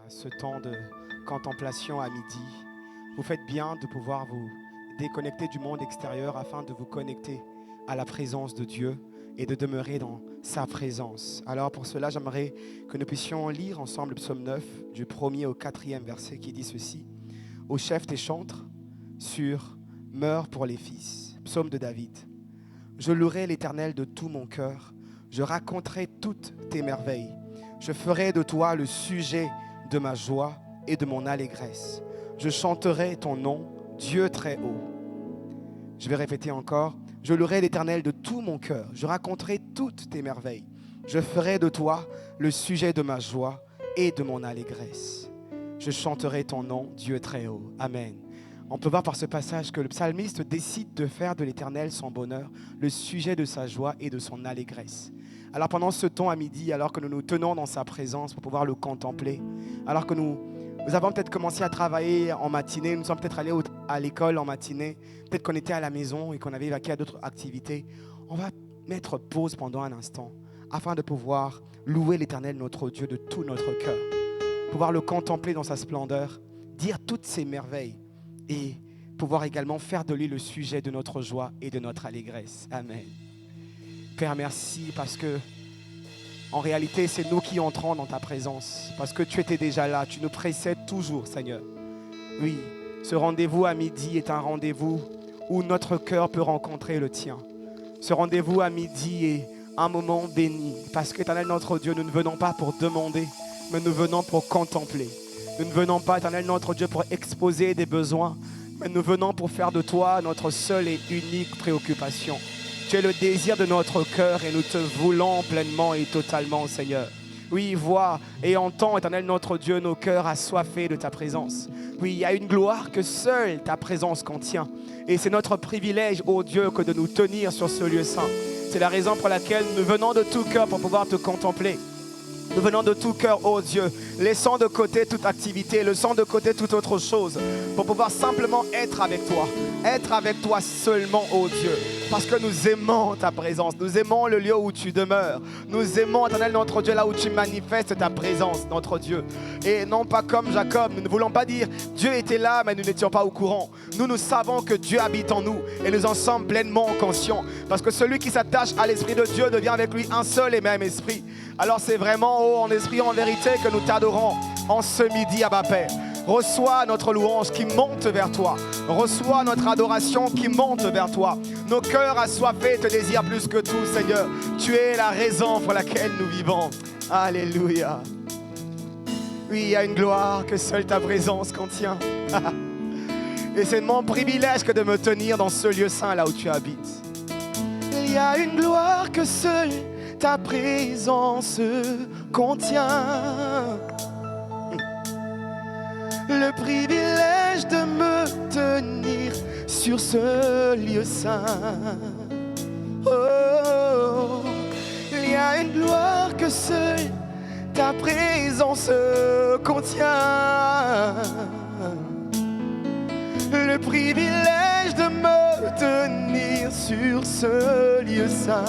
ce temps de contemplation à midi. Vous faites bien de pouvoir vous déconnecter du monde extérieur afin de vous connecter à la présence de Dieu et de demeurer dans sa présence. Alors pour cela, j'aimerais que nous puissions lire ensemble le psaume 9, du 1er au 4e verset qui dit ceci. Au chef des chantres, sur « Meurs pour les fils », psaume de David. Je louerai l'Éternel de tout mon cœur, je raconterai toutes tes merveilles. Je ferai de toi le sujet de ma joie et de mon allégresse. Je chanterai ton nom, Dieu très haut. Je vais répéter encore. Je louerai l'Éternel de tout mon cœur. Je raconterai toutes tes merveilles. Je ferai de toi le sujet de ma joie et de mon allégresse. Je chanterai ton nom, Dieu très haut. Amen. On peut voir par ce passage que le psalmiste décide de faire de l'Éternel son bonheur, le sujet de sa joie et de son allégresse. Alors pendant ce temps à midi, alors que nous nous tenons dans sa présence pour pouvoir le contempler, alors que nous avons peut-être commencé à travailler en matinée, nous sommes peut-être allés à l'école en matinée, peut-être qu'on était à la maison et qu'on avait vaqué à d'autres activités, on va mettre pause pendant un instant afin de pouvoir louer l'Éternel, notre Dieu, de tout notre cœur, pouvoir le contempler dans sa splendeur, dire toutes ses merveilles et pouvoir également faire de lui le sujet de notre joie et de notre allégresse. Amen. Père, merci parce que en réalité, c'est nous qui entrons dans ta présence parce que tu étais déjà là, tu nous précèdes toujours, Seigneur. Oui, ce rendez-vous à midi est un rendez-vous où notre cœur peut rencontrer le tien. Ce rendez-vous à midi est un moment béni parce qu'Éternel, notre Dieu, nous ne venons pas pour demander, mais nous venons pour contempler. Nous ne venons pas, Éternel, notre Dieu, pour exposer des besoins, mais nous venons pour faire de toi notre seule et unique préoccupation. Tu es le désir de notre cœur et nous te voulons pleinement et totalement, Seigneur. Oui, vois et entends, Éternel, notre Dieu, nos cœurs assoiffés de ta présence. Oui, il y a une gloire que seule ta présence contient. Et c'est notre privilège, ô Dieu, que de nous tenir sur ce lieu saint. C'est la raison pour laquelle nous venons de tout cœur pour pouvoir te contempler. Nous venons de tout cœur, ô Dieu, laissant de côté toute activité, laissant de côté toute autre chose, pour pouvoir simplement être avec toi seulement, ô Dieu, parce que nous aimons ta présence, nous aimons le lieu où tu demeures, nous aimons, Éternel, notre Dieu, là où tu manifestes ta présence, notre Dieu, et non pas comme Jacob, nous ne voulons pas dire Dieu était là, mais nous n'étions pas au courant. Nous savons que Dieu habite en nous, et nous en sommes pleinement conscients, parce que celui qui s'attache à l'Esprit de Dieu devient avec lui un seul et même esprit. Alors c'est vraiment, en esprit, en vérité, que nous t'adorons en ce midi, Abba Père. Reçois notre louange qui monte vers toi. Reçois notre adoration qui monte vers toi. Nos cœurs assoiffés te désirent plus que tout, Seigneur. Tu es la raison pour laquelle nous vivons. Alléluia. Oui, il y a une gloire que seule ta présence contient. Et c'est mon privilège que de me tenir dans ce lieu saint là où tu habites. Il y a une gloire que seule ta présence contient. Le privilège de me tenir sur ce lieu saint. Oh, il y a une gloire que seule ta présence contient. Le privilège de me tenir sur ce lieu saint.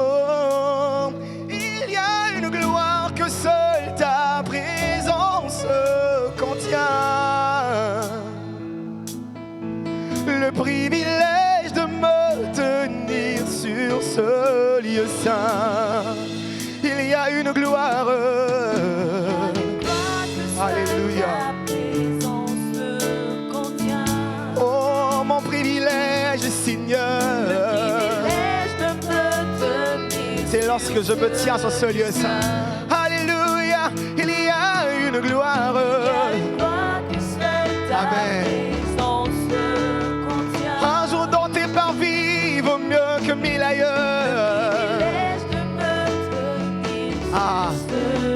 Oh, il y a une gloire que seule ta présence contient. Le privilège de me tenir sur ce lieu saint. Il y a une gloire. Alléluia. Oh, mon privilège, Seigneur. C'est lorsque je me tiens sur ce lieu saint. Alléluia, il y a une gloire. Amen. Un jour dans tes parvis vaut mieux que 1000 ailleurs. Ah,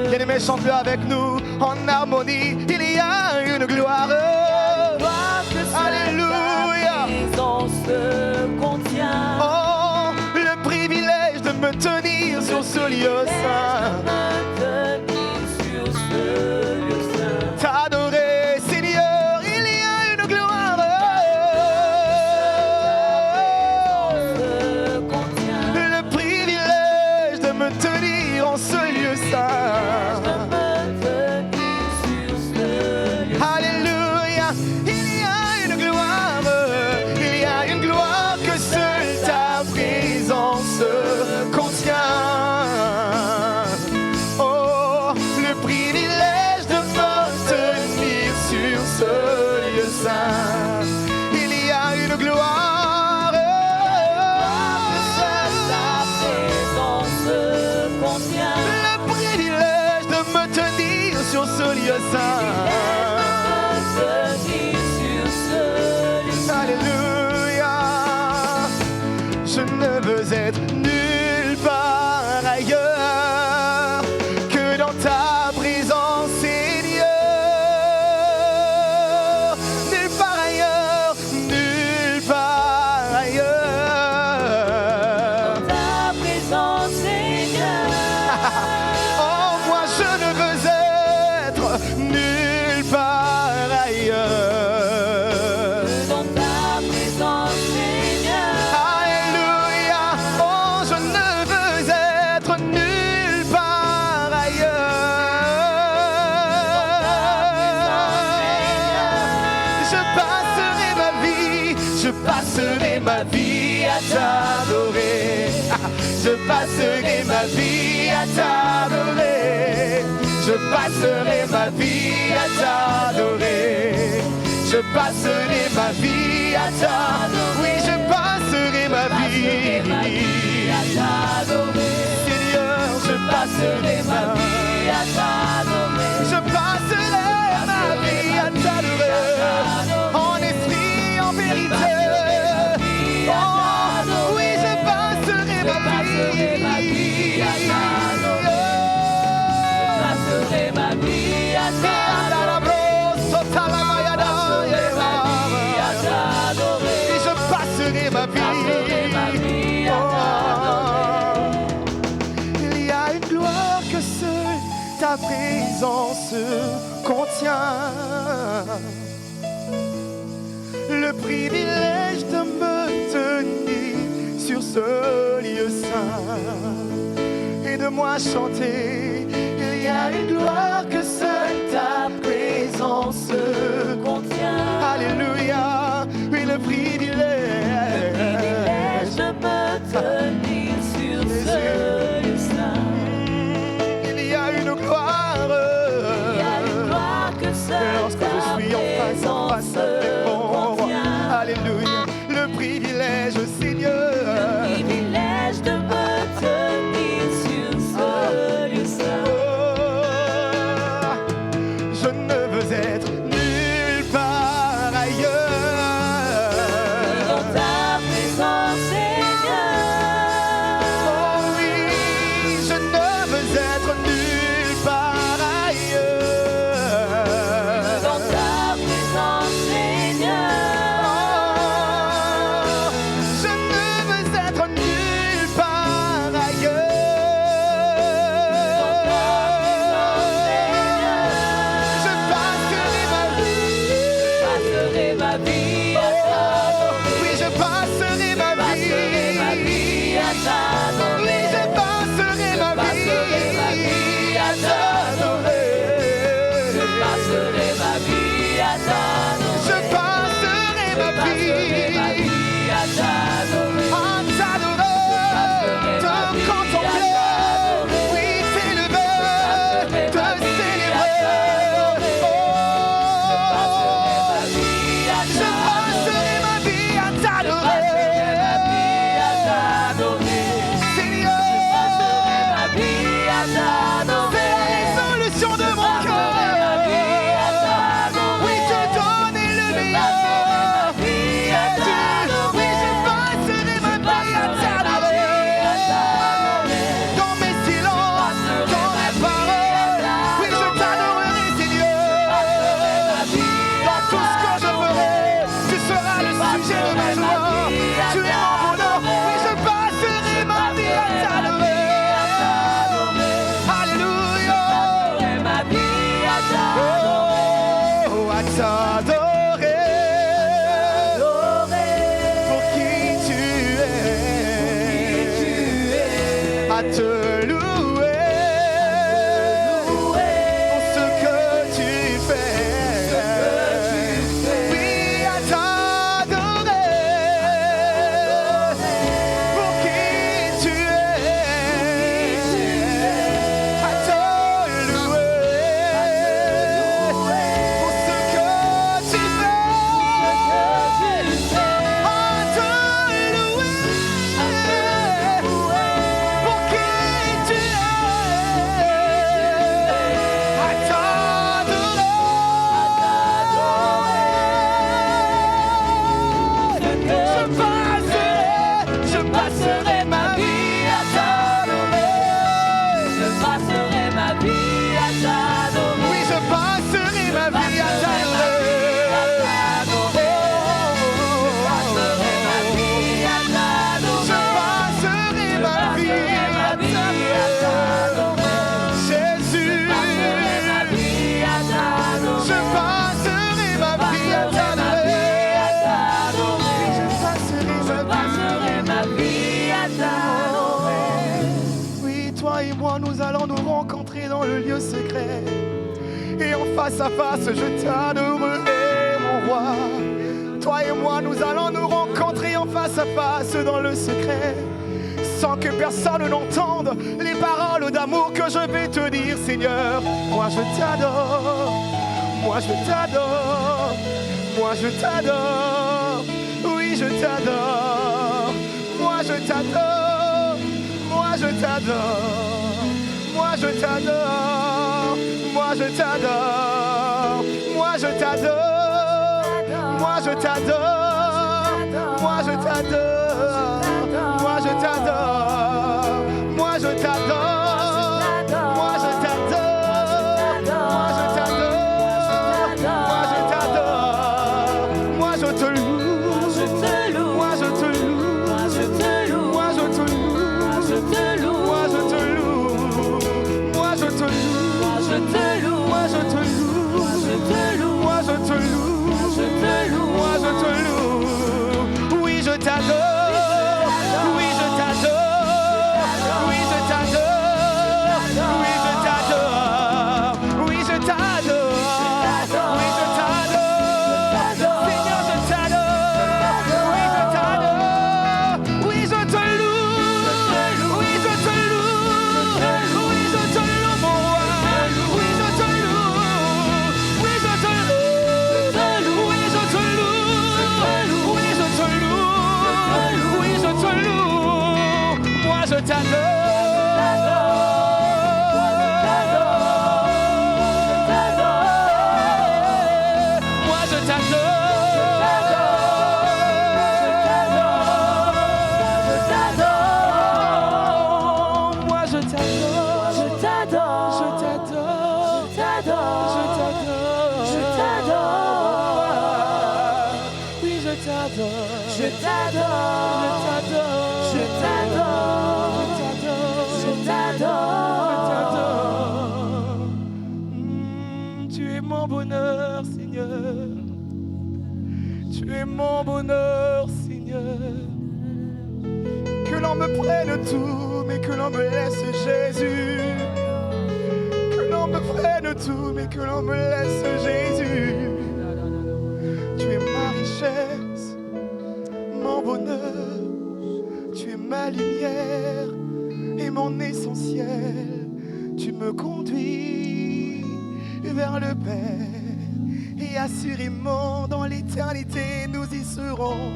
bien-aimés, chante-le avec nous en harmonie. Il y a une gloire. Alléluia. Oh, le privilège de me tenir sur ce lieu saint. T'adorer, Seigneur, il y a une gloire. Le privilège de me tenir en ce lieu saint. part ailleurs. Dans ta présence, Seigneur. Alléluia, oh je ne veux être nulle part ailleurs. Je passerai ma vie à t'adorer. Je passerai ma vie à t'adorer. Je passerai ma vie à t'adorer. Je passerai ma vie à t'adorer. Oui, je passerai ma vie à t'adorer. Seigneur, je passerai ma vie à t'adorer. Je passerai ma vie à t'adorer. En esprit, en vérité. Oh, oui, je passerai ma vie à t'adorer. Passerai ma vie à t'adorer. Et je passerai ma vie. Il y a une gloire que seule ta présence contient. Le privilège de me tenir sur ce lieu saint et de moi chanter. Il y a une gloire que seule ta présence Contient. Alléluia, oui le privilège De me tenir sur ce lieu saint. Il y a une gloire, Il y a une gloire que seule lorsque je ta suis en face avec mon roi. contient. Alléluia, le privilège, Seigneur. Privilège de me tenir sur ce lieu saint. Oh, je ne veux être nulle part ailleurs. Dans ta présence, Seigneur. Oh oui, je ne veux être nulle part ailleurs. Dans ta présence, Seigneur. Oh, je ne veux être nulle part ailleurs. Je passerai ma vie. Passerai ma vie à t'adorer. Oui, je passerai ma Passerai ma vie. vie à t'adorer. Oui, je passerai ma vie à t'adorer. Je passerai ma vie à t'adorer. Je passerai ma vie à t'adorer. à t'adorer, te contempler, oui, t'élever, te célébrer. Oh, je passerai ma vie à t'adorer. Seigneur, c'est la résolution de mon cœur. Oui, te donner le meilleur. Jésus, oui, je passerai ma vie à t'adorer. Dans mes silences, dans mes paroles, oui, je t'adorerai, Seigneur. Dans tout ce que je ferai, tu seras le sujet de ma joie. Tu es mon bonheur, oui, je passerai ma vie à t'adorer. Alléluia. Oh, à t'adorer pour qui tu es, à te louer pour ce que tu fais, oui, à t'adorer pour qui tu es, à te louer pour ce que tu fais, à te louer pour qui entrer dans le lieu secret. Et en face à face, je t'adorerai, mon roi. Toi et moi, nous allons nous rencontrer en face à face dans le secret, sans que personne n'entende les paroles d'amour que je vais te dire, Seigneur. Moi je t'adore, moi je t'adore, moi je t'adore, oui je t'adore, moi je t'adore, moi je t'adore, moi je t'adore, moi je t'adore, moi je t'adore, moi je t'adore, moi je t'adore, moi je t'adore, moi je t'adore, moi je t'adore, moi je t'adore, moi je t'adore, moi je te loue, moi je te loue, moi je te loue, moi je te loue, moi je te loue, moi je te loue, moi je te loue, moi je te loue, moi je te loue, moi je te loue, moi je te loue, oui je t'adore, oui je t'adore, oui je t'adore, oui je t'adore, oui je t'adore, oui je t'adore, Seigneur je t'adore, oui je t'adore, oui je te loue, oui je te loue, oui je te loue mon roi, oui je te loue, oui je te loue, oui je te loue, oui je te loue, oui je te loue, moi je t'adore. Moi je t'adore. Moi je t'adore. Je t'adore. Je t'adore. Je t'adore. Je t'adore. Oui je t'adore. Je t'adore. Je t'adore. Je t'adore. Tu es mon bonheur, Seigneur. Tu es mon bonheur, Seigneur. Que l'on me prenne tout, mais que l'on me laisse Jésus. Que l'on me prenne tout, mais que l'on me laisse Jésus. Tu es ma richesse, mon bonheur. Tu es ma lumière et mon essentiel. Tu me conduis vers le Père. Et assurément, dans l'éternité, nous y serons.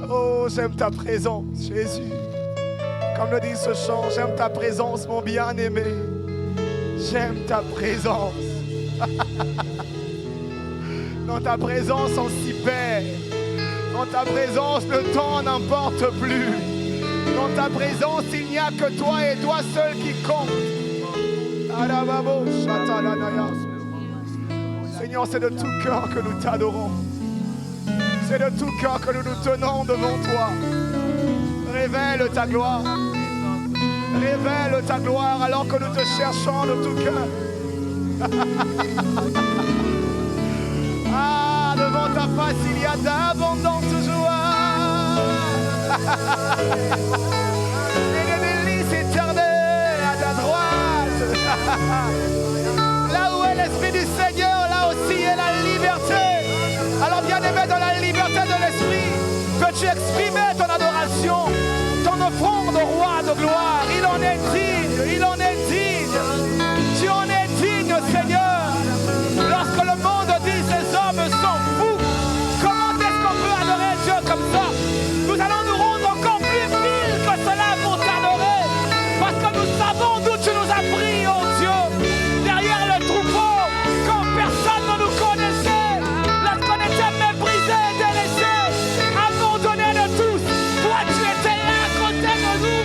Oh, j'aime ta présence, Jésus. Comme le dit ce chant, j'aime ta présence, mon bien-aimé. J'aime ta présence. Dans ta présence, on s'y perd. Dans ta présence, le temps n'importe plus. Dans ta présence, il n'y a que toi et toi seul qui compte. Seigneur, c'est de tout cœur que nous t'adorons. C'est de tout cœur que nous nous tenons devant toi. Révèle ta gloire. Révèle ta gloire alors que nous te cherchons de tout cœur. Ah, devant ta face, il y a d'abondantes joies. Et des délices éternelles à ta droite. Là où est l'Esprit du Seigneur, là aussi est la liberté. Alors bien-aimé, dans la liberté de l'Esprit, peux-tu exprimer ton adoration, ton offrande au roi de gloire. Il en est digne, il en est digne. Tu en es digne, Seigneur. Lorsque le monde dit ces hommes sont fous, comment est-ce qu'on peut adorer Dieu comme ça? Nous allons nous rendre encore plus vils que cela pour t'adorer, parce que nous savons d'où tu nous as pris, oh Dieu, derrière le troupeau, quand personne ne nous connaissait, lorsqu'on était méprisé, délaissé, abandonné de tous. Toi, tu étais là à côté de nous,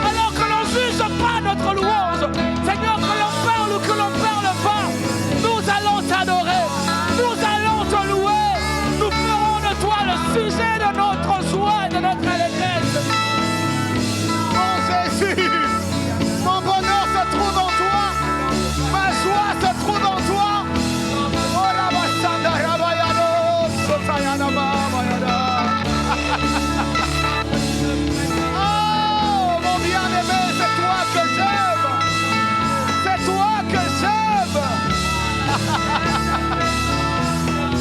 alors que l'on ne juge pas notre louange. Seigneur, que l'on parle ou que l'on parle pas,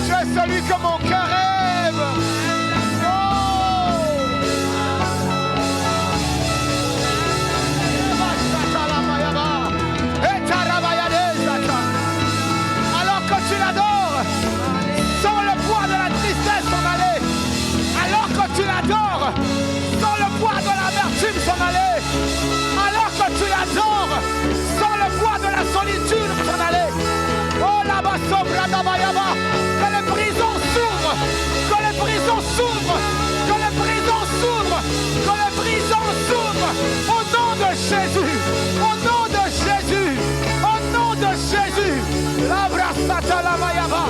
Tu es celui que mon cœur aime. Alors que tu l'adores, sans le poids de la tristesse s'en aller. Alors que tu l'adores, sans le poids de l'amertume s'en aller. Alors que tu l'adores, sans le poids de la solitude s'en aller. Oh là-bas, Sobradabayaba, que les prisons s'ouvrent, que les prisons s'ouvrent, que les prisons s'ouvrent, que les prisons s'ouvrent. Au nom de Jésus, au nom de Jésus, au nom de Jésus. Labrasata Labayaba,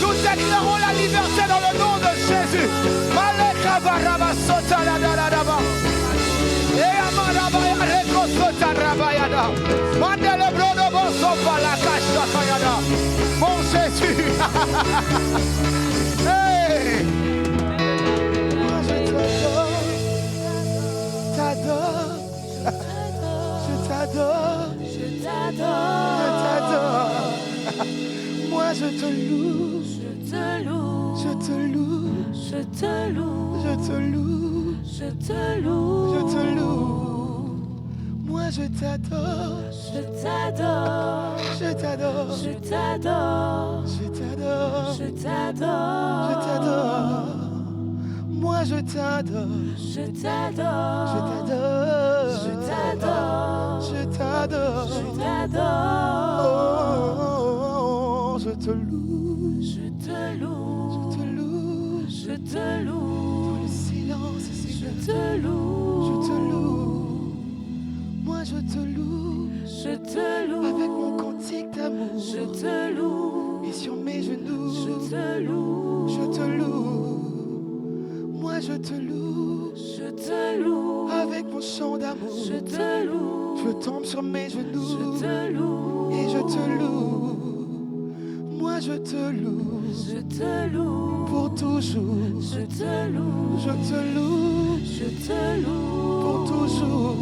nous déclarons la liberté dans le nom de Jésus. Malekabaraba Sota Ladadaba. Et Amarabaya Reko Sota Rabayada. Mandele Brodo Boso Palakasha Kayada. Mon Jésus. Hey. Moi je t'adore. Je t'adore. Je t'adore. Moi je te loue. Je te loue. Je te loue. Je te loue. Je te loue. Je te loue. Je te loue. Moi je t'adore. Je t'adore. Je t'adore. Je t'adore. Je t'adore. Je t'adore. Je t'adore. Moi je t'adore. Je t'adore. Je t'adore. Je t'adore. Je t'adore. Je t'adore. Oh, je te loue. Je te loue. Je te loue. Je te loue. Dans le silence, je te loue. Je te loue. Moi je te loue. Je te loue. Avec mon cantique d'amour. Je te loue. Et sur mes genoux. Je te loue. Je te loue. Moi je te loue. Je te loue. Avec mon chant d'amour. Je te loue. Je tombe sur mes genoux. Je te loue. Et je te loue. Moi je te loue. Je te loue. Pour toujours. Je te loue. Je te loue. Je te loue. Pour toujours.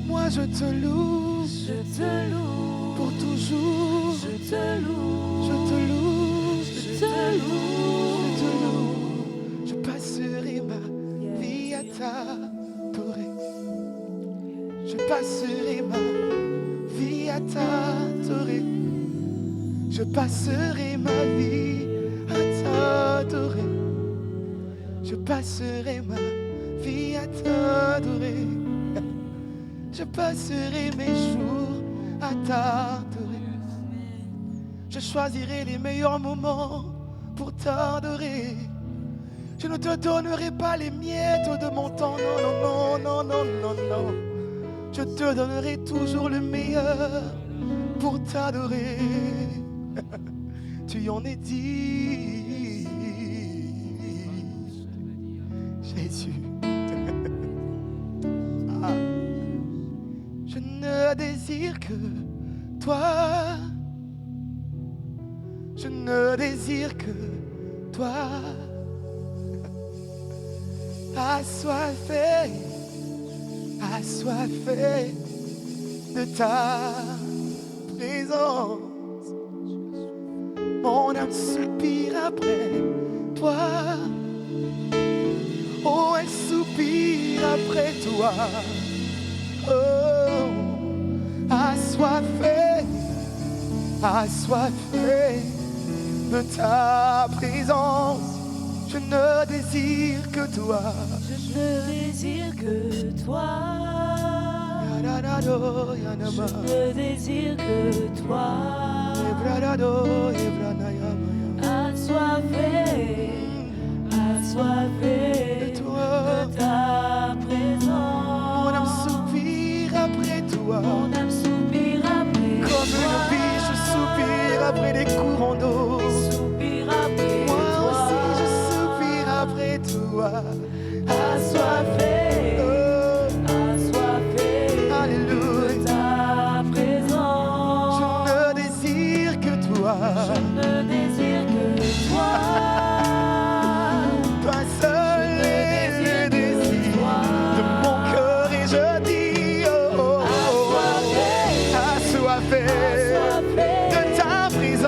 Moi je te loue. Je te loue. Pour toujours. Je te loue. Je te loue. Je te loue. Je te loue. Je passerai ma vie à t'adorer. Je passerai ma vie à t'adorer. Je passerai ma vie à t'adorer. Je passerai ma vie à t'adorer. Je passerai mes jours à t'adorer. Je choisirai les meilleurs moments pour t'adorer. Je ne te donnerai pas les miettes de mon temps, non, non, non, non, non, non. Je te donnerai toujours le meilleur pour t'adorer. Tu en es dit, Jésus. Ah. Je ne désire que toi. Je ne désire que toi. Assoiffé, assoiffé de ta présence. Mon âme soupire après toi. Oh, elle soupire après toi. Oh, assoiffé, assoiffé de ta présence. Je ne désire que toi. Je ne désire que toi. Je ne désire que toi. Assoiffé, assoiffé de toi. de ta présence. Mon âme soupire après toi. Mon âme soupire après Comme toi. une biche soupire après des courants d'eau. Soupire après Moi toi. aussi je soupire après toi. Assoiffé, assoiffé Alléluia. de ta présence. Je ne désire que toi. Je ne désire que toi. Toi seul Je est ne le désire que désir toi. de mon cœur et je dis oh, oh, oh. Assoiffé, Assoiffé assoiffé de ta présence.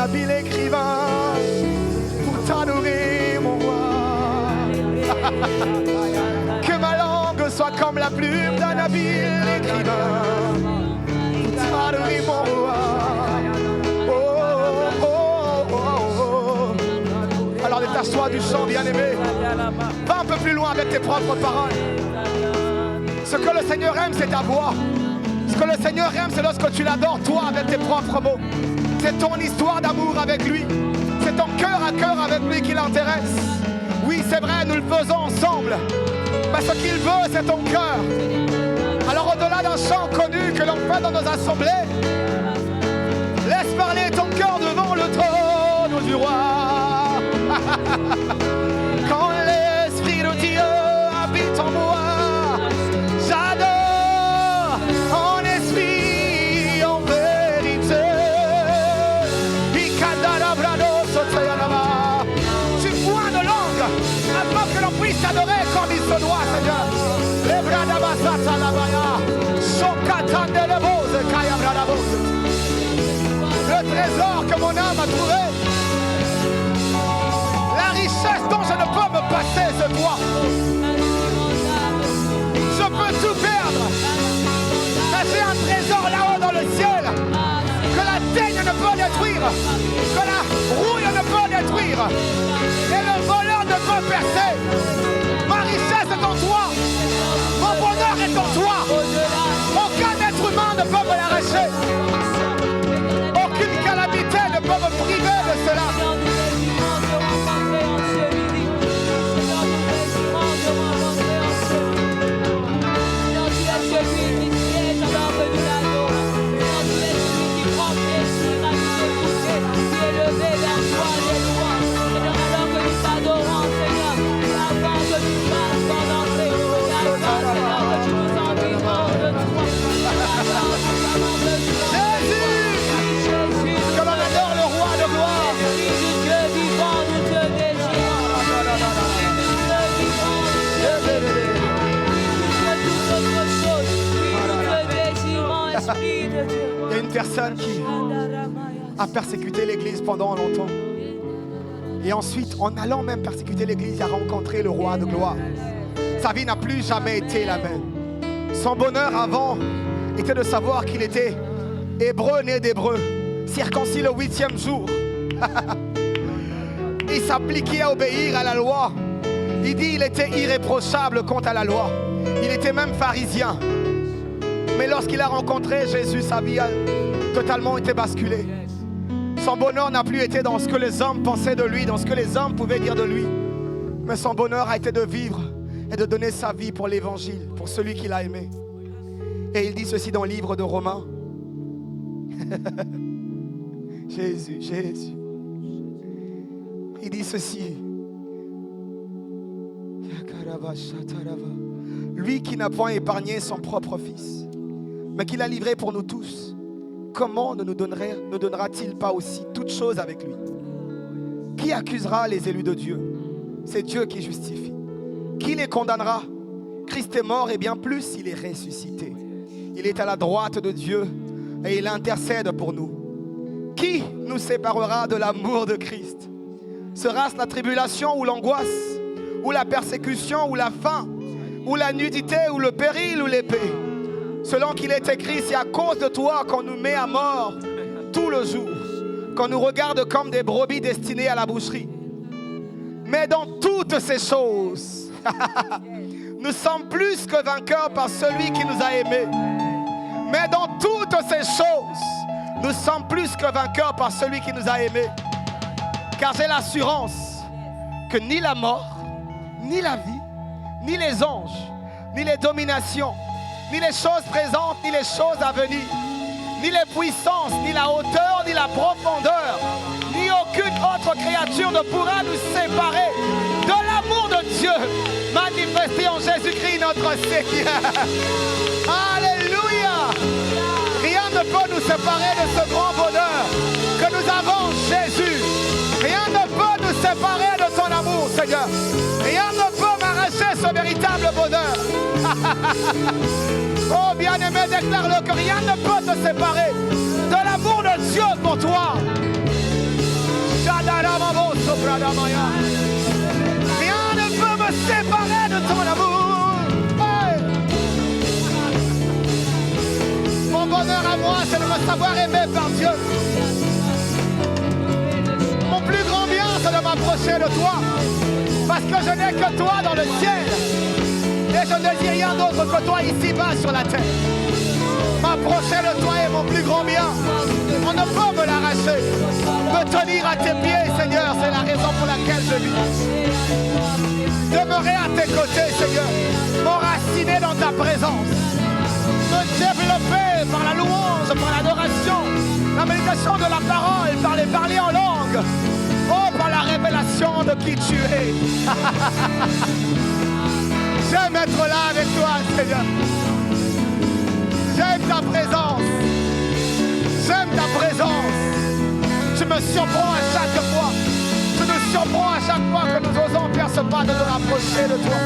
habile écrivain pour t'adorer, mon roi. Que ma langue soit comme la plume d'un habile écrivain pour t'adorer, mon roi. Oh, oh, oh, oh, oh. Alors détache-toi du chant, bien-aimé. Va un peu plus loin avec tes propres paroles. Ce que le Seigneur aime, c'est ta voix. Ce que le Seigneur aime, c'est lorsque tu l'adores, toi, avec tes propres mots. C'est ton histoire d'amour avec lui. C'est ton cœur à cœur avec lui qui l'intéresse. Oui, c'est vrai, nous le faisons ensemble. Mais ce qu'il veut, c'est ton cœur. Alors au-delà d'un chant connu que l'on fait dans nos assemblées, laisse parler ton cœur devant le trône du roi. Quand l'Esprit de Dieu habite en moi, j'adore en esprit, en vérité. Tu vois de langue afin que l'on puisse adorer comme il se doit, Seigneur. Le trésor que mon âme a trouvé, la richesse dont je ne peux me passer, c'est toi. Je peux tout perdre, mais j'ai un trésor là-haut dans le ciel que la teigne ne peut détruire, que la rouille ne peut détruire et le voleur ne peut percer. Ma richesse est en toi, mon bonheur est en toi. Aucun être humain ne peut me l'arracher. Aucune calamité ne peut me priver de cela. Il y a une personne qui a persécuté l'église pendant longtemps. Et ensuite, en allant même persécuter l'église, il a rencontré le roi de gloire. Sa vie n'a plus jamais été la même. Son bonheur avant était de savoir qu'il était hébreu né d'hébreu, circoncis le 8e jour. Il s'appliquait à obéir à la loi. Il dit qu'il était irréprochable quant à la loi. Il était même pharisien. Mais lorsqu'il a rencontré Jésus, sa vie a totalement été basculée. Son bonheur n'a plus été dans ce que les hommes pensaient de lui, dans ce que les hommes pouvaient dire de lui. Mais son bonheur a été de vivre et de donner sa vie pour l'évangile, pour celui qu'il a aimé. Et il dit ceci dans le livre de Romains. Jésus, Jésus. Il dit ceci. Lui qui n'a point épargné son propre fils, mais qui l'a livré pour nous tous, comment ne nous donnera-t-il pas aussi toutes choses avec lui? Qui accusera les élus de Dieu? C'est Dieu qui justifie. Qui les condamnera? Christ est mort et bien plus, il est ressuscité. Il est à la droite de Dieu et il intercède pour nous. Qui nous séparera de l'amour de Christ? Sera-ce la tribulation ou l'angoisse, ou la persécution ou la faim, ou la nudité ou le péril ou l'épée? Selon qu'il est écrit, c'est à cause de toi qu'on nous met à mort tout le jour, qu'on nous regarde comme des brebis destinées à la boucherie. Mais dans toutes ces choses, nous sommes plus que vainqueurs par celui qui nous a aimés. Mais dans toutes ces choses, nous sommes plus que vainqueurs par celui qui nous a aimés. Car j'ai l'assurance que ni la mort, ni la vie, ni les anges, ni les dominations, ni les choses présentes, ni les choses à venir, ni les puissances, ni la hauteur, ni la profondeur, ni aucune autre créature ne pourra nous séparer de l'amour de Dieu manifesté en Jésus-Christ notre Seigneur. Alléluia! Rien ne peut nous séparer de ce grand bonheur que nous avons en Jésus. Rien ne peut nous séparer de son amour, Seigneur. Rien ne peut m'arracher ce véritable bonheur. Oh bien-aimé, déclare-le que rien ne peut te séparer de l'amour de Dieu pour toi. Rien ne peut me séparer de ton amour. Hey. Mon bonheur à moi, c'est de me savoir aimé par Dieu. Mon plus grand bien, c'est de m'approcher de toi. Parce que je n'ai que toi dans le ciel. Et je ne dis rien d'autre que toi ici-bas sur la terre. M'approcher de toi est mon plus grand bien. On ne peut me l'arracher. Me tenir à tes pieds, Seigneur, c'est la raison pour laquelle je vis. Demeurer à tes côtés, Seigneur. M'enraciner dans ta présence. Me développer par la louange, par l'adoration, la méditation de la parole, par les parler en langue. Oh, par la révélation de qui tu es. J'aime être là avec toi, Seigneur. J'aime ta présence. J'aime ta présence. Tu me surprends à chaque fois. Tu nous surprends à chaque fois que nous osons faire ce pas de nous rapprocher de toi.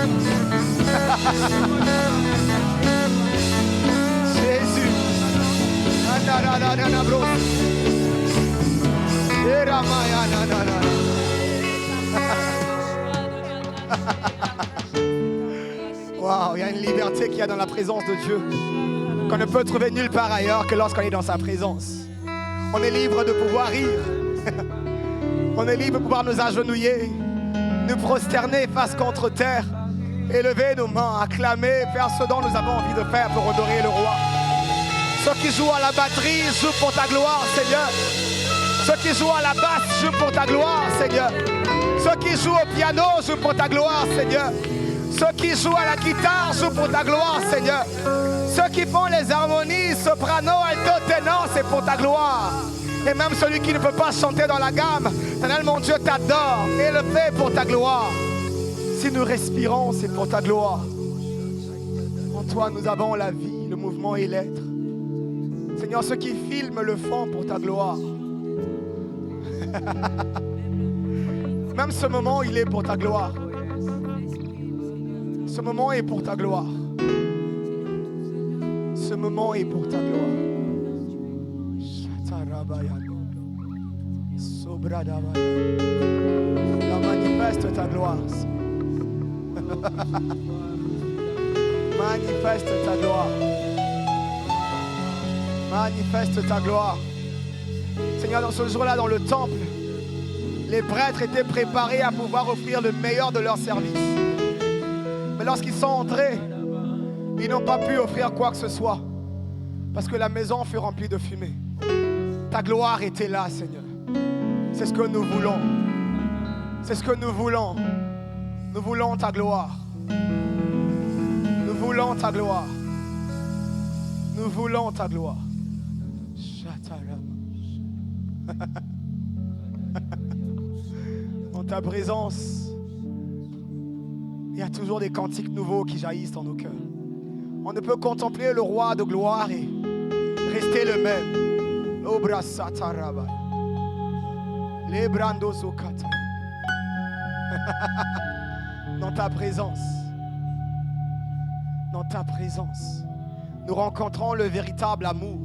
Jésus. Waouh, il y a une liberté qu'il y a dans la présence de Dieu qu'on ne peut trouver nulle part ailleurs que lorsqu'on est dans sa présence. On est libre de pouvoir rire. On est libre de pouvoir nous agenouiller, nous prosterner face contre terre, élever nos mains, acclamer, faire ce dont nous avons envie de faire pour honorer le roi. Ceux qui jouent à la batterie jouent pour ta gloire, Seigneur. Ceux qui jouent à la basse jouent pour ta gloire, Seigneur. Ceux qui jouent au piano jouent pour ta gloire, Seigneur. Ceux qui jouent à la guitare jouent pour ta gloire, Seigneur. Ceux qui font les harmonies, soprano, alto, ténor, c'est pour ta gloire. Et même celui qui ne peut pas chanter dans la gamme, Éternel, mon Dieu t'adore et le fait pour ta gloire. Si nous respirons, c'est pour ta gloire. En toi, nous avons la vie, le mouvement et l'être. Seigneur, ceux qui filment le font pour ta gloire. Même ce moment, il est pour ta gloire. Ce moment est pour ta gloire. Ce moment est pour ta gloire. La manifeste ta gloire. Manifeste ta gloire. Manifeste ta gloire. Seigneur, dans ce jour-là, dans le temple, les prêtres étaient préparés à pouvoir offrir le meilleur de leur service. Mais lorsqu'ils sont entrés, ils n'ont pas pu offrir quoi que ce soit. Parce que la maison fut remplie de fumée. Ta gloire était là, Seigneur. C'est ce que nous voulons. C'est ce que nous voulons. Nous voulons ta gloire. Nous voulons ta gloire. Nous voulons ta gloire. Dans ta présence, il y a toujours des cantiques nouveaux qui jaillissent dans nos cœurs. On ne peut contempler le roi de gloire et rester le même. Dans ta présence, nous rencontrons le véritable amour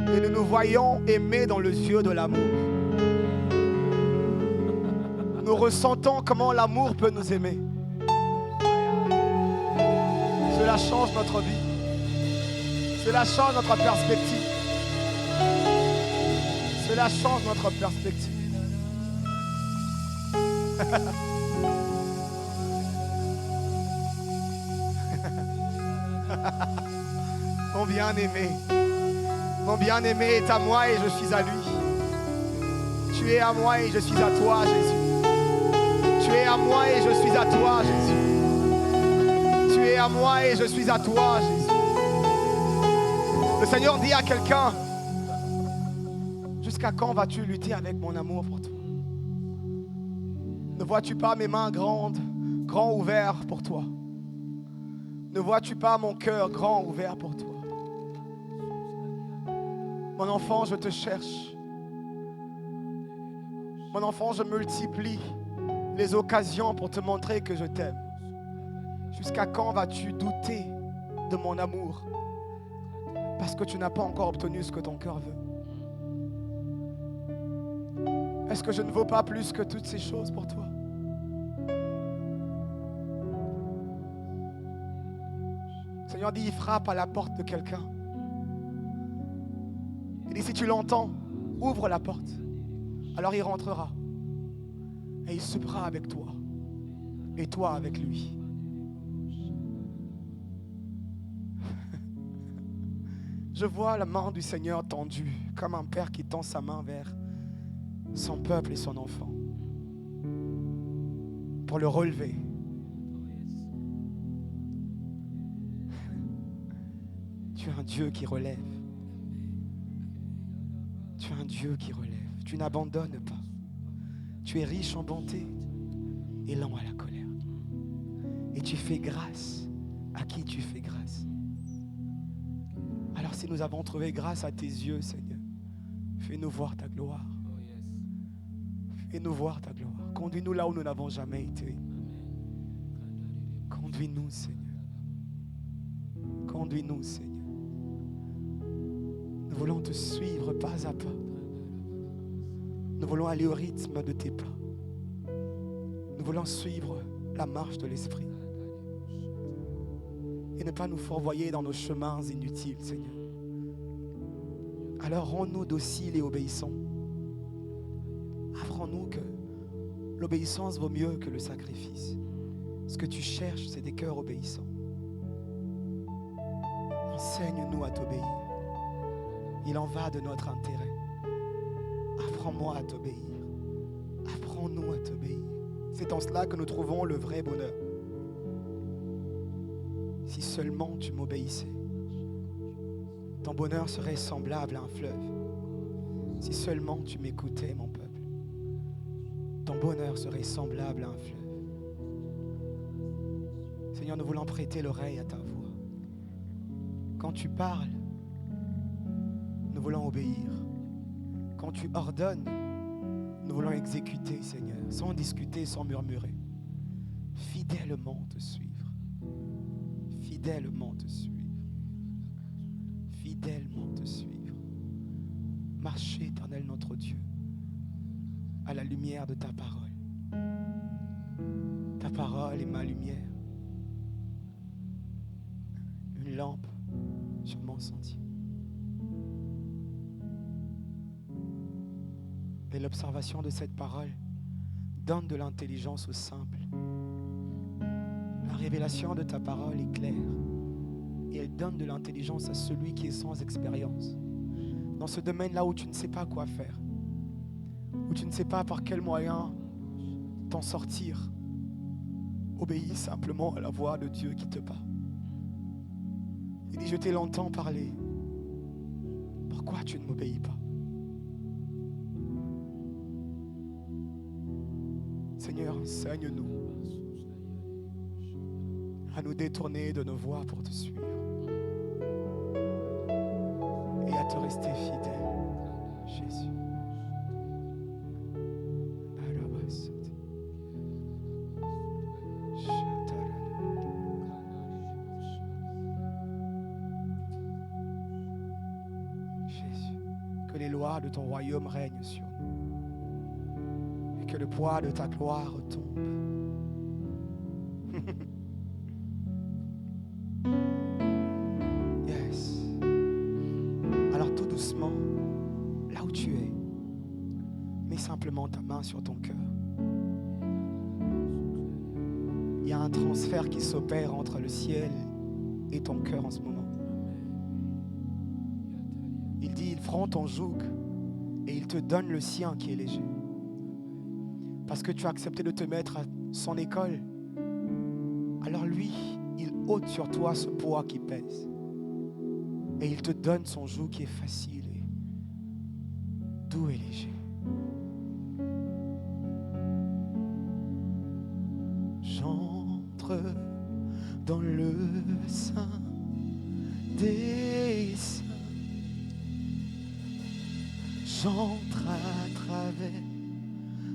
et nous nous voyons aimer dans les yeux de l'amour. Nous ressentons comment l'amour peut nous aimer. Cela change notre vie. Cela change notre perspective. Cela change notre perspective. Mon bien-aimé est à moi et je suis à lui. Tu es à moi et je suis à toi, Jésus. Tu es à moi et je suis à toi, Jésus. Tu es à moi et je suis à toi, Jésus. Le Seigneur dit à quelqu'un: jusqu'à quand vas-tu lutter avec mon amour pour toi? Ne vois-tu pas mes mains grands ouverts pour toi? Ne vois-tu pas mon cœur grand ouvert pour toi? Mon enfant, je te cherche. Mon enfant, je multiplie les occasions pour te montrer que je t'aime. Jusqu'à quand vas-tu douter de mon amour parce que tu n'as pas encore obtenu ce que ton cœur veut? Est-ce que je ne vaux pas plus que toutes ces choses pour toi? Le Seigneur dit, il frappe à la porte de quelqu'un. Il dit, si tu l'entends, ouvre la porte. Alors il rentrera. Et il soupera avec toi. Et toi avec lui. Je vois la main du Seigneur tendue, comme un père qui tend sa main vers son peuple et son enfant, pour le relever. Tu es un Dieu qui relève. Tu es un Dieu qui relève. Tu n'abandonnes pas. Tu es riche en bonté et lent à la colère. Et tu fais grâce à qui tu fais grâce. Alors si nous avons trouvé grâce à tes yeux, Seigneur, fais-nous voir ta gloire. Fais-nous voir ta gloire. Conduis-nous là où nous n'avons jamais été. Conduis-nous, Seigneur. Conduis-nous, Seigneur. Nous voulons te suivre pas à pas. Nous voulons aller au rythme de tes pas. Nous voulons suivre la marche de l'Esprit. Et ne pas nous fourvoyer dans nos chemins inutiles, Seigneur. Alors rends-nous dociles et obéissants. Apprends-nous que l'obéissance vaut mieux que le sacrifice. Ce que tu cherches, c'est des cœurs obéissants. Enseigne-nous à t'obéir. Il en va de notre intérêt. Apprends-moi à t'obéir. Apprends-nous à t'obéir. C'est en cela que nous trouvons le vrai bonheur. Si seulement tu m'obéissais, ton bonheur serait semblable à un fleuve. Si seulement tu m'écoutais, mon peuple, ton bonheur serait semblable à un fleuve. Seigneur, nous voulons prêter l'oreille à ta voix. Quand tu parles, nous voulons obéir. Quand tu ordonnes, nous voulons exécuter, Seigneur, sans discuter, sans murmurer. Fidèlement te suivre. Fidèlement te suivre. Fidèlement te suivre. Marcher, Éternel notre Dieu, à la lumière de ta parole. Ta parole est ma lumière. Une lampe sur mon sentier. Et l'observation de cette parole donne de l'intelligence aux simples. La révélation de ta parole est claire et elle donne de l'intelligence à celui qui est sans expérience. Dans ce domaine-là où tu ne sais pas quoi faire, où tu ne sais pas par quel moyen t'en sortir, obéis simplement à la voix de Dieu qui te parle. Il dit, je t'ai longtemps parlé. Pourquoi tu ne m'obéis pas? Seigneur, enseigne-nous à nous détourner de nos voies pour te suivre et à te rester fidèle, Jésus. Jésus, que les lois de ton royaume règnent sur nous. Que le poids de ta gloire tombe. Yes. Alors tout doucement, là où tu es, mets simplement ta main sur ton cœur. Il y a un transfert qui s'opère entre le ciel et ton cœur en ce moment. Il dit, il prend ton joug et il te donne le sien qui est léger. Parce que tu as accepté de te mettre à son école, alors lui, il ôte sur toi ce poids qui pèse. Et il te donne son joug qui est facile et doux et léger. J'entre dans le sein des saints. J'entre à travers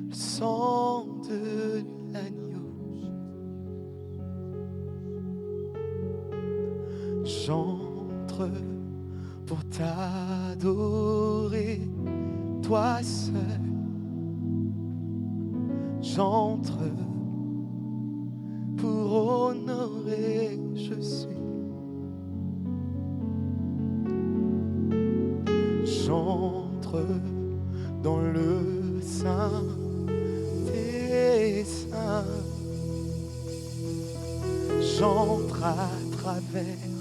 le sang de l'agneau. J'entre pour t'adorer, toi seul. J'entre pour honorer, je suis. J'entre dans le sein des saints. J'entre à travers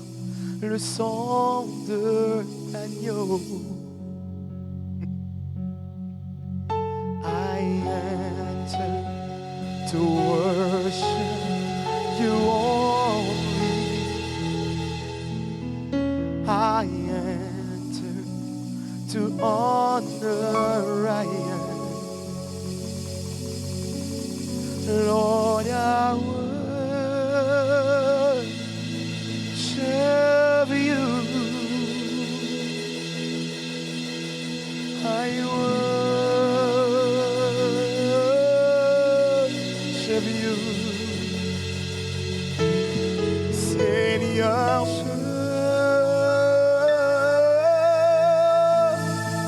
le sang de l'agneau. I enter to worship you only. I enter to honor, I enter. Lord, I worship you. I worship you. Seigneur, je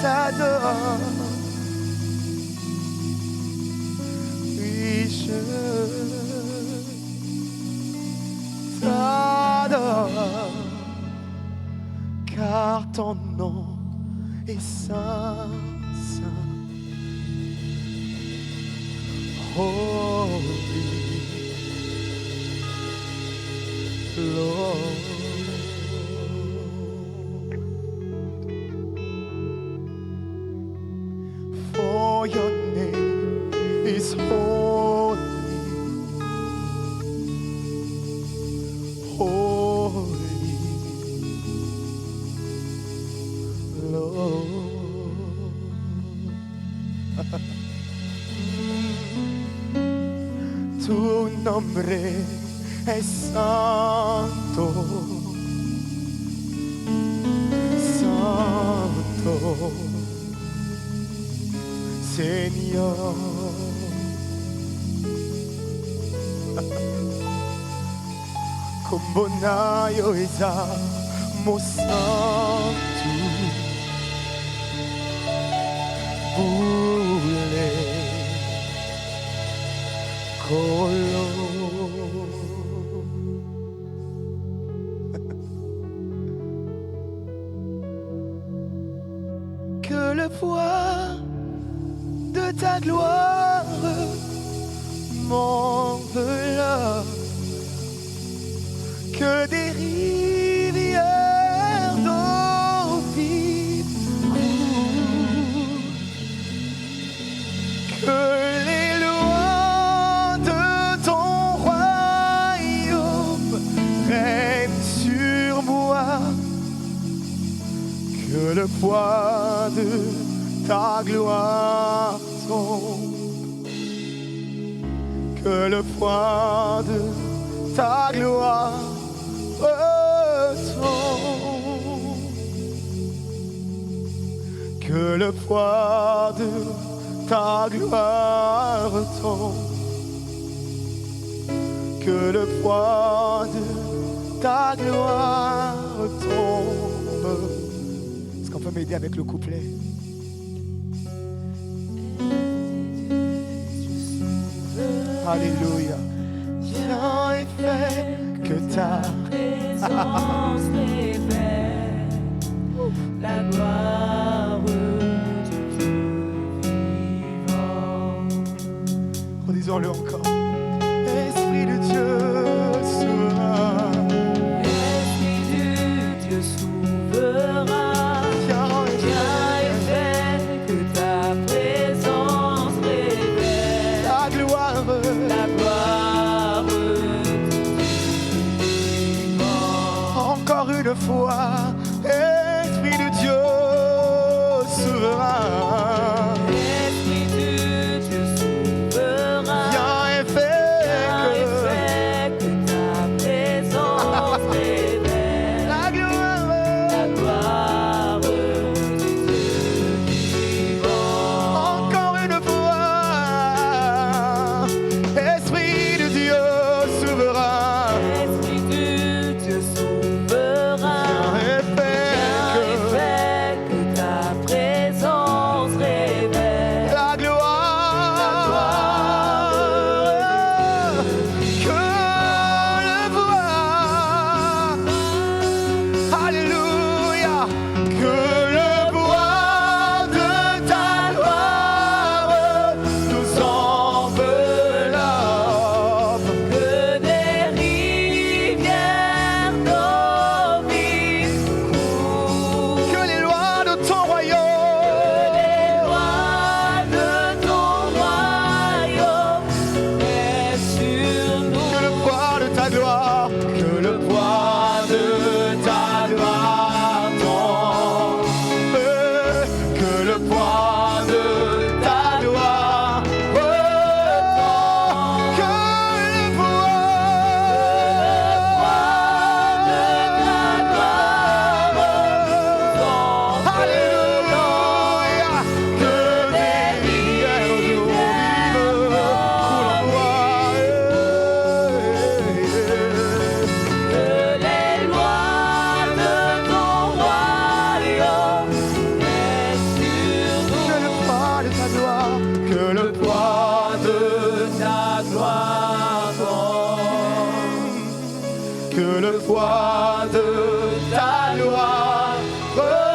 t'adore. Oui, je t'adore, car ton nom est saint, saint, holy, Lord. For your name is holy, holy, Lord. Tu nombre es santo, santo, Señor. Kumbonayo eza mo santo, bule kolo. Que le poids de ta gloire m'enveloppe, que des rivières d'eau vive coulent, que les lois de ton royaume règnent sur moi, que le poids de ta gloire tombe, que le poids de ta gloire retombe, que le poids de ta gloire retombe, que le poids de ta gloire retombe. Est-ce qu'on peut m'aider avec le couplet? Alléluia. Viens et fais que ta présence révèle la gloire de Dieu vivant. Redisons-le encore. Esprit de Dieu souverain. Esprit du Dieu souverain, viens et fais que ta présence révèle La gloire. la gloire de Dieu vivant. Encore une fois. Esprit de Dieu souverain. Esprit du Dieu souverain, Viens et fais que ta présence révèle la gloire. la gloire de Dieu vivant. Encore une fois. Esprit de Dieu souverain. Esprit du Dieu souverain, Viens et fais viens et fais que ta présence révèle que le poids de ta gloire retombe,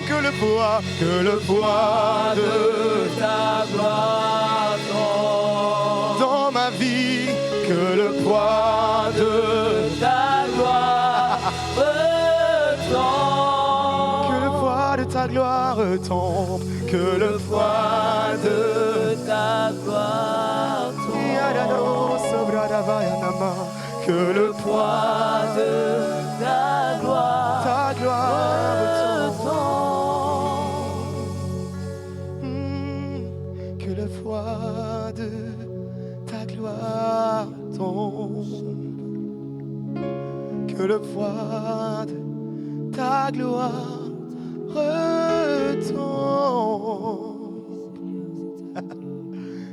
que le poids de ta gloire tombe. dans ma vie, que le poids de Ta gloire retombe. que le poids de ta gloire retombe, que le poids de Ta gloire tombe. que le poids Poids de ta gloire retombe. Que le poids de ta gloire tombe. Que le poids de ta gloire retombe.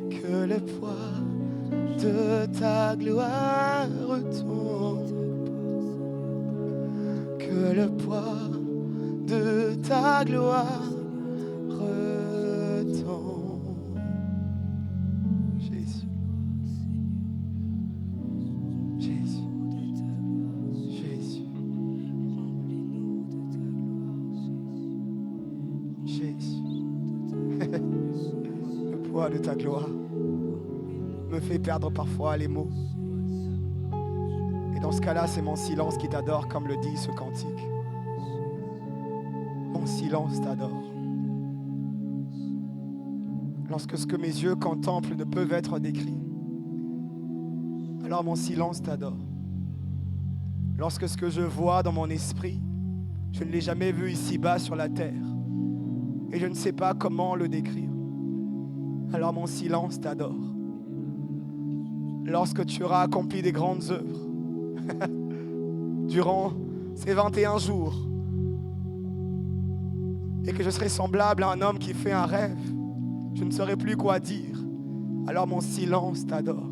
Que le poids de ta gloire retombe. Que le poids de ta gloire retombe. Jésus. Jésus. Jésus. Jésus. Le poids de ta gloire me fait perdre parfois les mots. Et dans ce cas-là, c'est mon silence qui t'adore, comme le dit ce cantique. Mon silence t'adore. Lorsque ce que mes yeux contemplent ne peuvent être décrits, alors mon silence t'adore. Lorsque ce que je vois dans mon esprit, je ne l'ai jamais vu ici-bas sur la terre, et je ne sais pas comment le décrire, alors mon silence t'adore. Lorsque tu auras accompli des grandes œuvres durant ces 21 jours et que je serai semblable à un homme qui fait un rêve, je ne saurai plus quoi dire, alors mon silence t'adore.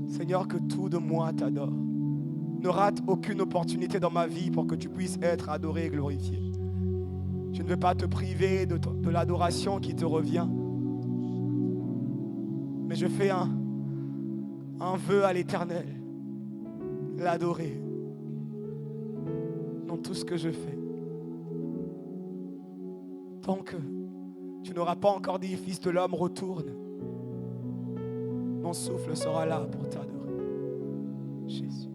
Seigneur, que tout de moi t'adore. Ne rate aucune opportunité dans ma vie pour que tu puisses être adoré et glorifié. Je ne veux pas te priver de l'adoration qui te revient. Mais je fais un vœu à l'Éternel, l'adorer dans tout ce que je fais. Tant que tu n'auras pas encore dit, Fils de l'homme, retourne, mon souffle sera là pour t'adorer. Jésus.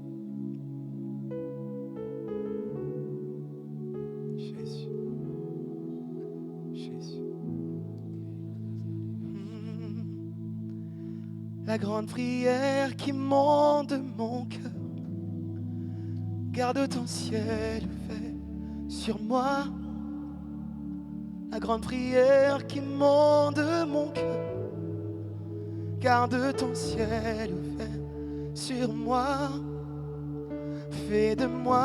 Jésus. Jésus. La grande prière qui monte de mon cœur, garde ton ciel ouvert sur moi. La grande prière qui monte de mon cœur, garde ton ciel ouvert sur moi. Fais de moi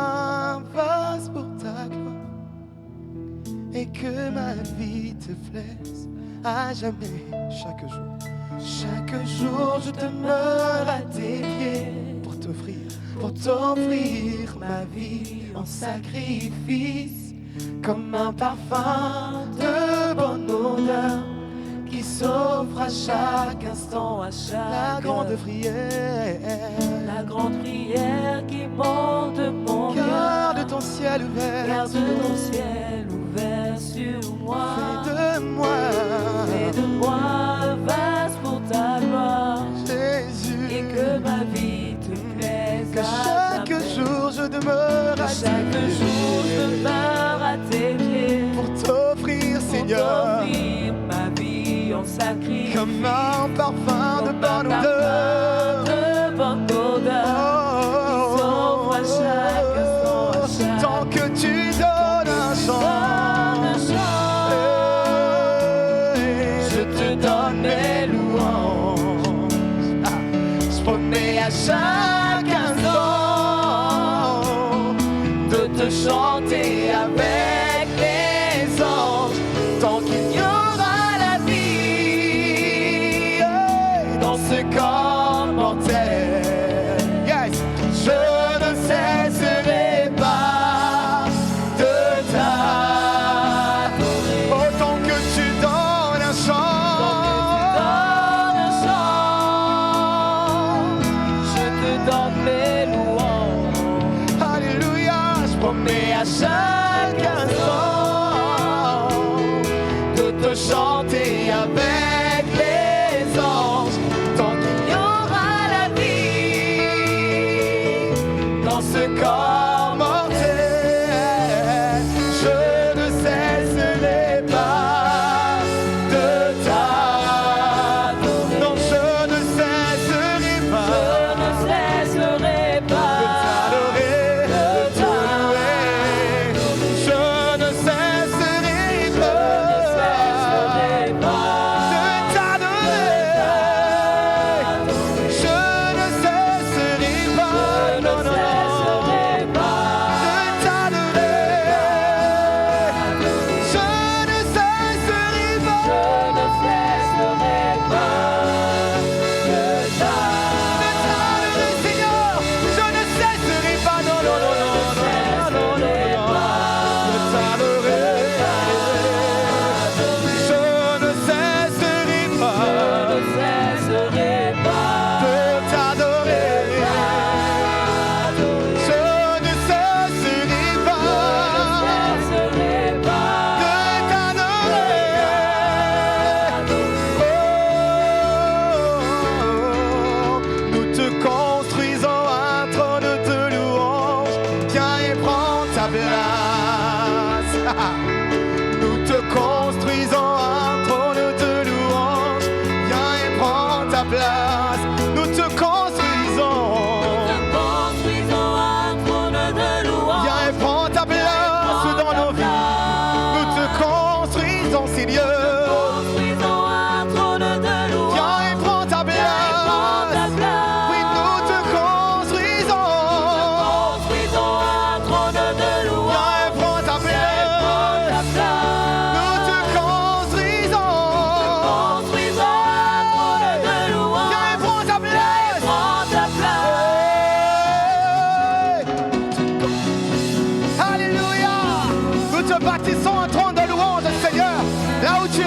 un vase pour ta gloire, et que ma vie te plaise à jamais. Chaque jour, chaque jour je demeure à tes pieds pour t'offrir ma vie en sacrifice, comme un parfum de bonne odeur qui s'offre à chaque instant, à chaque La grande prière. La grande prière qui monte de mon cœur. Garde ton ciel ouvert. Garde ton ciel ouvert sur moi. Fais de moi. Fais de moi un vase pour ta gloire. Jésus. Et que ma vie te plaise. Que chaque jour je demeure à tes Chaque jour je pieds demeure à tes pieds. pour t'offrir, Pour Seigneur, t'offrir ma vie en sacrifice. comme un parfum de Comme bonne un odeur. parfum de bonne odeur. Qui s'offre à chaque instant, à chaque Tant que tu donnes un chant, je te donne mes louanges. Je promets à chaque instant de te chanter avec les anges. Tant qu'il y aura la vie dans ce corps mortel, yes, je ne cesserai pas de t'adorer. Autant que tu donnes un chant,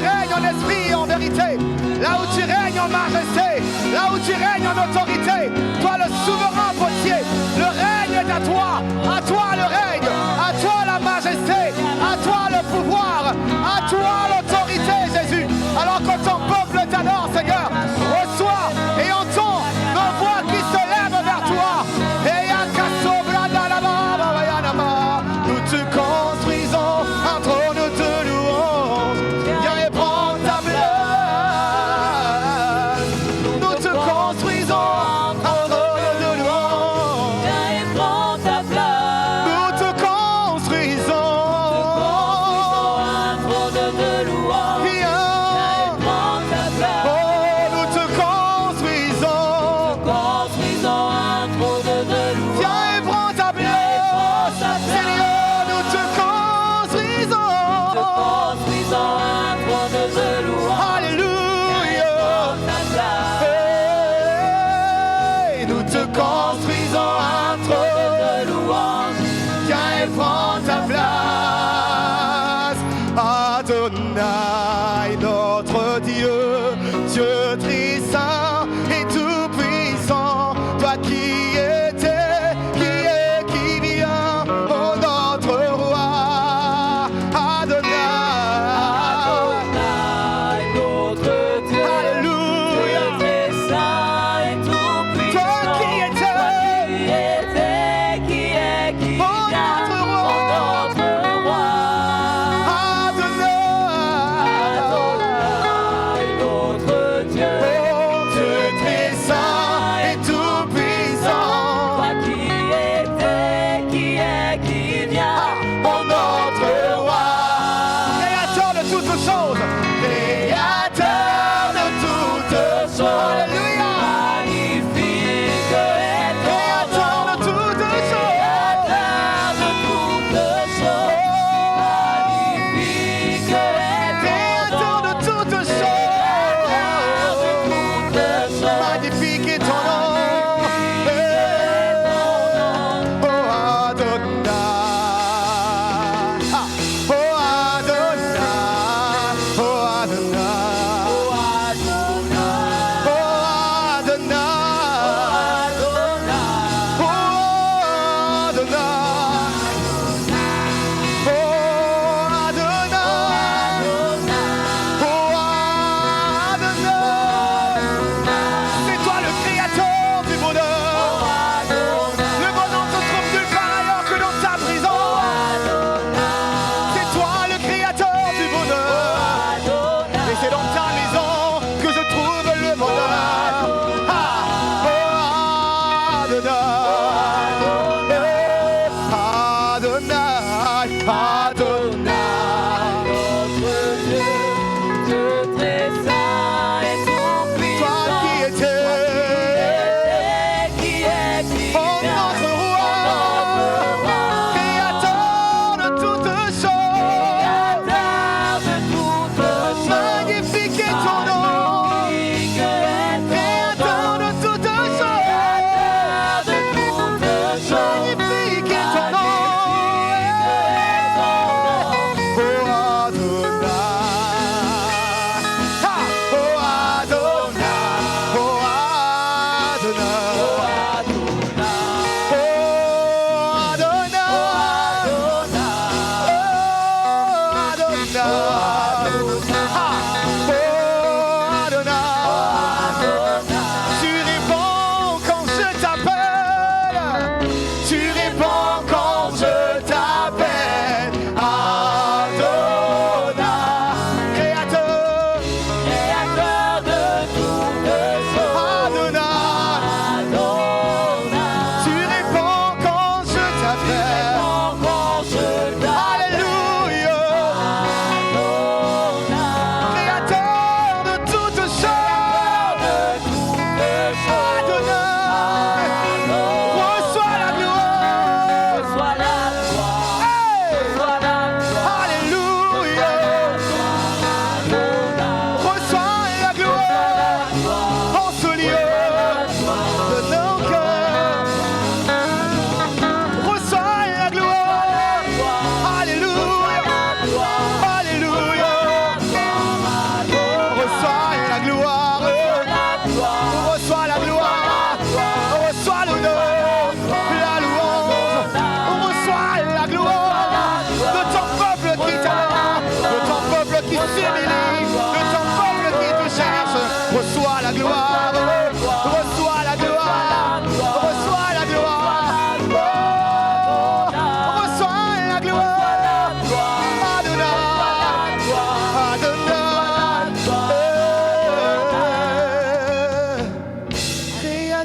règnes en esprit et en vérité, là où tu règnes en majesté, là où tu règnes en autorité, toi le souverain potier, le règne est à toi le règne, à toi la majesté, à toi le pouvoir, à toi l'autorité, Jésus. Alors quand ton peuple t'adore, Seigneur, reçois et entends nos voix qui se lèvent vers toi. Nous te construisons un trône de louange. Viens et prends ta place. Nous te construisons un trône de louange. Viens et prends ta place. Nous te construisons un trône de louange. Viens. Prends ta place. Oh, nous te construisons Construisons un trône de louange. Viens et prends ta place. Seigneur, nous te construisons. Construisons un trône de louange. Alléluia. Ta place. Hey, nous te construisons un trône De louange. Viens et prends ta place. Adonai, notre Dieu, Dieu très-saint et tout-puissant, toi qui étais, qui est, qui vient, oh notre roi. Adonai, Adonai, notre Dieu. Alléluia. Dieu très saint et tout-puissant. Toi qui étais, qui est, qui oh vient, notre roi. oh notre roi. Adonai, Adonai, notre Dieu. oh Dieu très saint et tout-puissant.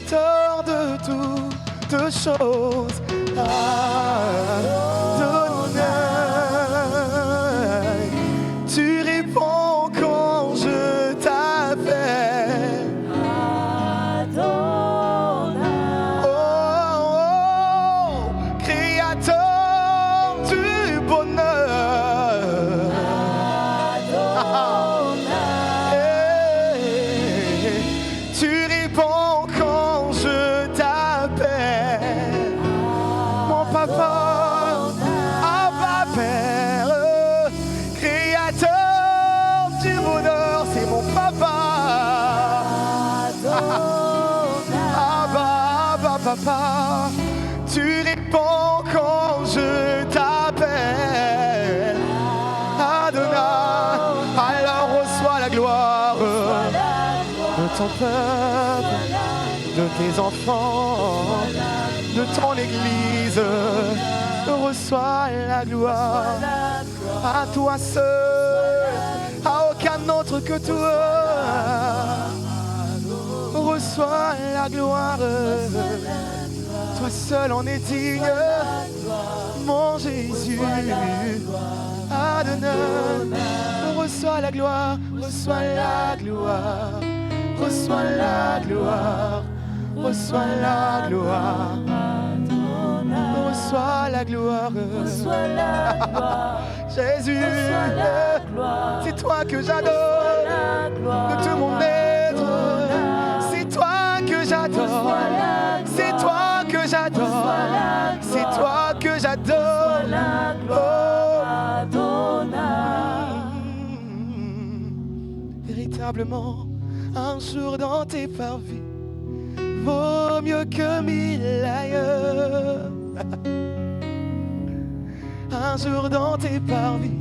créateur de toutes choses, Adonai. Tu réponds quand je t'appelle, Adonai. oh, créateur du bonheur. Tu réponds quand je t'appelle, mon papa, Abba Père, créateur du bonheur, c'est mon papa. Abba, Abba, papa, tu réponds quand je t'appelle, Adonai. Alors reçois la gloire de ton peuple, de tes enfants, de ton église. Reçois la gloire à toi seul, à aucun autre que toi. Reçois la gloire, toi seul en es digne, mon Jésus. Adonai, reçois la gloire, reçois la gloire. Reçois la gloire, reçois la gloire, reçois la gloire, Jésus, c'est toi que j'adore, de tout mon être, c'est toi que j'adore, c'est toi que j'adore, c'est toi que j'adore, véritablement. Un jour dans tes parvis vaut mieux que 1000 ailleurs. Un jour dans tes parvis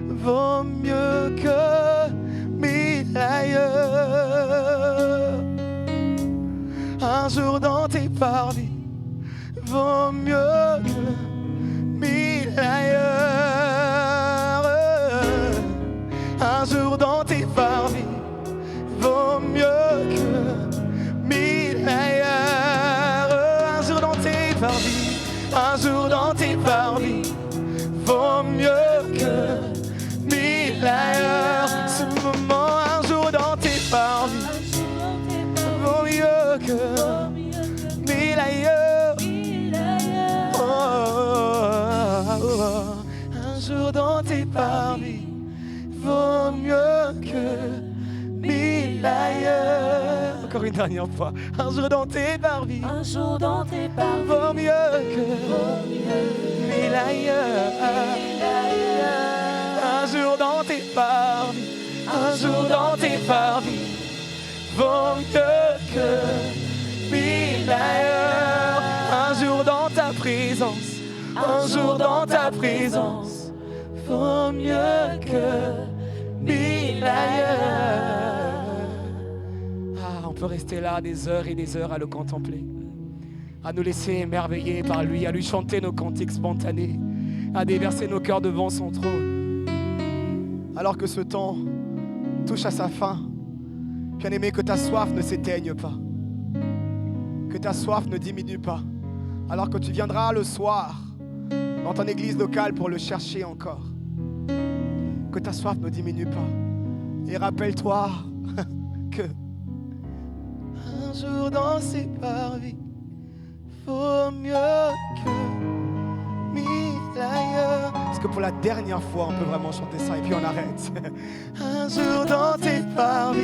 vaut mieux que 1000 ailleurs. Un jour dans tes parvis vaut mieux que 1000 ailleurs. Un jour dans tes parvis vaut mieux que 1000 ailleurs. Un jour dans tes parvis, un jour dans tes parvis, vaut mieux que 1000 ailleurs. Ce moment, un jour dans tes parvis, vaut mieux que 1000 ailleurs. Oh, oh, oh. Un jour dans tes parvis, vaut mieux que 1000 ailleurs. Encore une dernière fois. Un jour dans tes parvis, Un jour dans tes parvis, vaut mieux que 1000 ailleurs. Un jour dans tes parvis, un jour dans tes parvis, vaut mieux que 1000 ailleurs. Un jour dans ta présence, un jour dans ta présence, vaut mieux que 1000 ailleurs. Ah, on peut rester là des heures et des heures à le contempler, à nous laisser émerveiller par lui, à lui chanter nos cantiques spontanés, à déverser nos cœurs devant son trône. Alors que ce temps touche à sa fin, bien-aimé, que ta soif ne s'éteigne pas, que ta soif ne diminue pas, alors que tu viendras le soir dans ton église locale pour le chercher encore. Que ta soif ne diminue pas. Et rappelle-toi que un jour dans ces parvis vaut mieux que 1000 ailleurs. Parce que pour la dernière fois, on peut vraiment chanter ça et puis on arrête. Un jour dans tes parvis,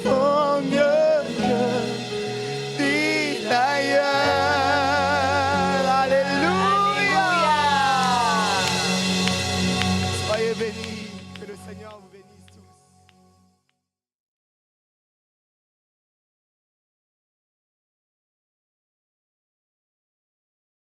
vaut mieux